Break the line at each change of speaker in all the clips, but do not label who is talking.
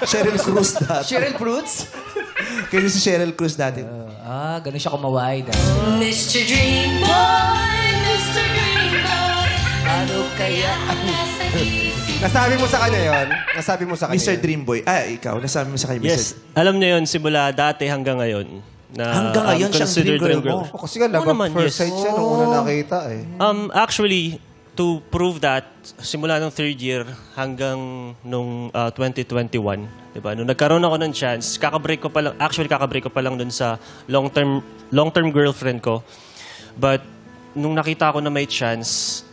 Cheryl Cruz dati.
Cheryl Fruits?
Kaya si Cheryl Cruz dati.
Ganun siya kumaway.
Mr. Dream Boy, Mr. Dream Boy, ano kaya ang nasa isip?
Nasabi mo sa kanya yon? Nasabi mo sa kanya
Mr.
yun?
Dreamboy. Ikaw. Nasabi mo sa kanya,
Yes.
Mr.
Alam niyo yun, simula dati hanggang ngayon. Na,
Hanggang ngayon siyang
considered
dream girl mo?
Oh, kasi nga, love
Oo
at
naman,
first
yes.
sight siya nung una nakita eh.
Actually, to prove that, simula nung third year hanggang nung 2021, diba? Nung nagkaroon ako ng chance, kakabreak ko pa lang dun sa long-term girlfriend ko. But, nung nakita ko na may chance...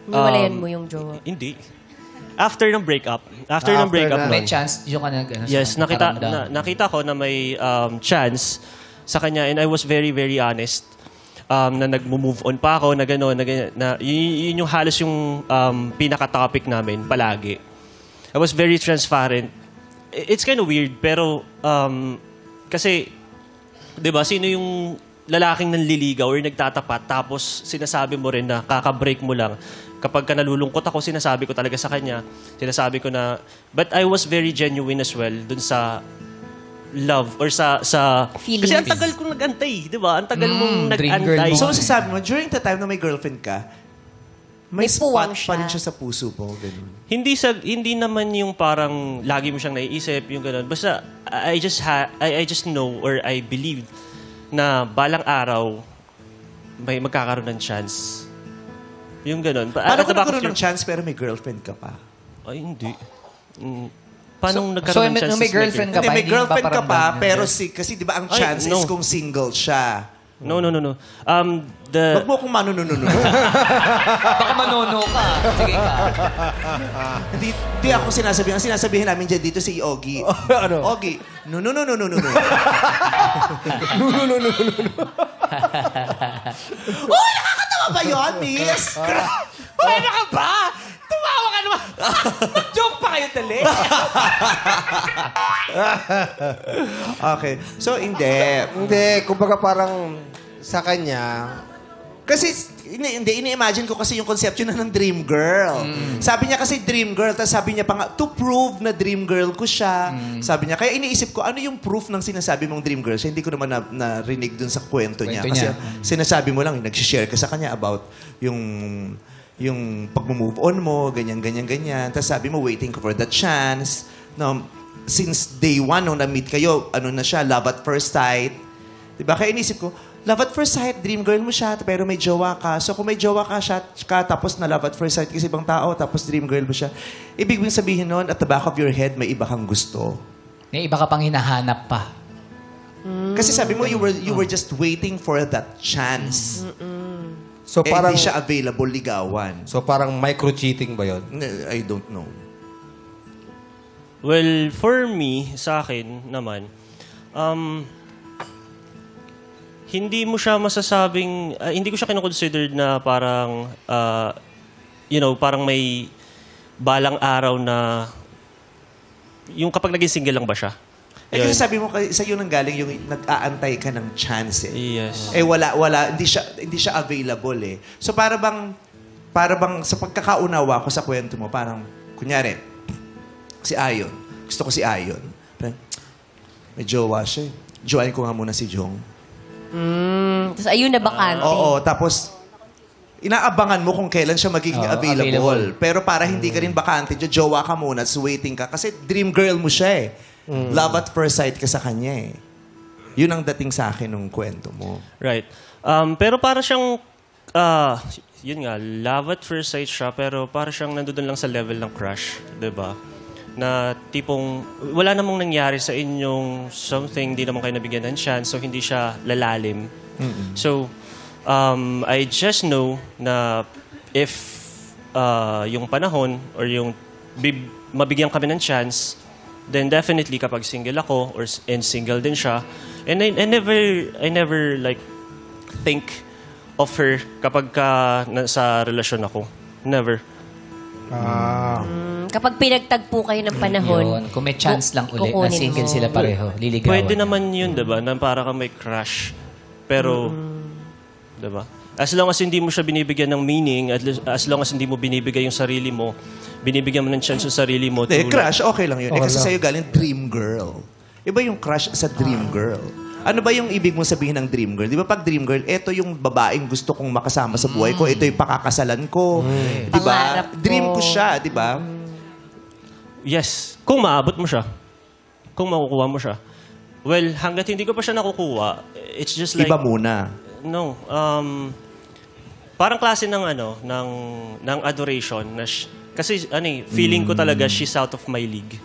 Niwalayan mo yung jowa.
Hindi. After ng breakup. After
May chance, yung ka
yes, nakita ko na may chance sa kanya and I was very, very honest. Na nag-move on pa ako, na gano'n, yun yung halos yung pinaka-topic namin palagi. I was very transparent. It's kind of weird, pero kasi, di ba, sino yung lalaking nanliligaw or nagtatapat tapos sinasabi mo rin na kakabreak mo lang. Kapag ka nalulungkot ako, sinasabi ko talaga sa kanya. Sinasabi ko na, but I was very genuine as well dun sa love or sa
feelings.
Kasi ang tagal kong nag-antay, di ba? Ang tagal mong
dream girl
nag-antay.
mo.
So, sasabi mo, during the time na may girlfriend ka, may
puwang
spot pa rin
siya.
siya sa puso mo. Ganun.
Hindi naman yung parang lagi mo siyang naiisip, yung gano'n. Basta, I just know or I believe na balang araw may magkakaroon ng chance. Yung gano'n.
Paano kung nagkaroon ng chance pero may girlfriend ka pa?
Ay, hindi. Paano
So,
nagkaroon ng chance?
may girlfriend ka
Hindi,
pa,
may
hindi
girlfriend ka pa,
paparamdam
pero
niya.
kasi di ba ang
Ay,
chance
no.
is kung single siya.
No.
Wag mo kung manunununo.
Baka manono ka. Sige ka.
Hindi ako sinasabihin. Ang sinasabihin namin dyan dito si Ogie.
Ano?
Ogie, no. Uy, nakakatawa ba yun, miss?
Uy, ano ka ba? Tumawa ka naman. Joke pa kayo dali.
Okay. So, hindi.
Hindi, kumbaga parang sa kanya,
Kasi, ini-imagine ko kasi yung conception na ng dream girl. Sabi niya kasi dream girl, tapos sabi niya pa nga, to prove na dream girl ko siya. Sabi niya, kaya iniisip ko, ano yung proof ng sinasabi mong dream girl siya? Hindi ko naman narinig dun sa kwento niya. Kasi sinasabi mo lang, nag-share ka sa kanya about yung pag-move on mo, ganyan. Tapos sabi mo, waiting for the chance. No, since day one, nung na-meet kayo, ano na siya, love at first sight. Diba? Kaya inisip ko, love at first sight, dream girl mo siya, pero may jowa ka. So kung may jowa ka siya, tapos na love at first sight kasi ibang tao, tapos dream girl mo siya, ibig sabihin nun, at the back of your head, may iba kang gusto.
May iba ka pang hinahanap pa.
Kasi sabi mo, you were just waiting for that chance.
so parang,
Hindi siya available ligawan.
so parang micro-cheating ba yun?
I don't know.
Well, for me, sa akin naman, hindi mo siya masasabing, hindi ko siya kinoconsidered na parang, parang may balang araw na, yung kapag naging single lang ba siya?
Kasi sabi mo, sa'yo nang galing yung nag-aantay ka ng chance eh.
Yes.
Wala, hindi siya available eh. So para bang sa pagkakaunawa ko sa kwento mo, parang, kunyari, si Ayon. Gusto ko si Ayon. May jowa siya eh. Jowain ko nga muna si Jong.
Tapos ayun na bakante.
Oo, tapos inaabangan mo kung kailan siya magiging available. Pero para hindi ka rin bakante, jowa ka muna, so waiting ka. Kasi dream girl mo siya eh. Love at first sight ka sa kanya eh. Yun ang dating sa akin nung kwento mo.
Right. Pero para siyang, yun nga, love at first sight siya, pero para siyang nandun lang sa level ng crush, diba? Na tipong wala namang nangyari sa inyong something, di naman kayo nabigyan ng chance, so hindi siya lalalim. So, I just know na if yung panahon or yung mabigyan kami ng chance, then definitely kapag single ako and single din siya, and I never like think of her kapag nasa relasyon ako. Never.
Kapag pinagtagpo kayo ng panahon,
Yun. Kung may chance lang ulit na
kukunin
single
mo.
sila pareho, liligawan.
Pwede naman yun, diba? Na para kang may crush. Pero, diba? As long as hindi mo siya binibigyan ng meaning, as long as hindi mo binibigay yung sarili mo, binibigyan mo ng chance yung sarili mo.
Hindi, crush, okay lang yun.
Okay
Kasi
lang.
sa'yo galing dream girl. Iba yung crush sa dream girl. Ano ba yung ibig mong sabihin ng dream girl? Di ba pag dream girl, ito yung babaeng gusto kong makasama sa buhay ko, ito yung pakakasalan ko. Di ba?
Pangarap ko.
Dream ko siya, di ba?
Yes. Kung maabot mo siya. Kung makukuha mo siya. Well, hanggat hindi ko pa siya nakukuha, it's just like...
Iba muna.
No. Parang klase ng ng adoration na kasi feeling ko talaga she's out of my league.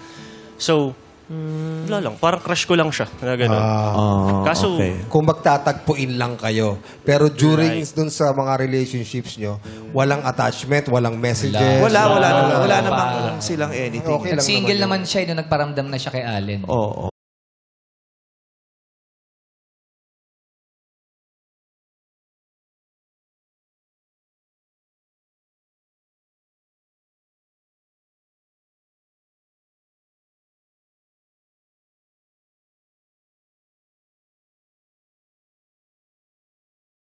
So, wala lang. Parang crush ko lang siya. Na gano'n. Kaso,
Kung magtatagpuin lang kayo. Pero during dun sa mga relationships nyo, walang attachment, walang messages.
Wala namang silang anything.
Okay lang
Single
naman
naman siya nung nagparamdam na siya kay Allen.
Oo.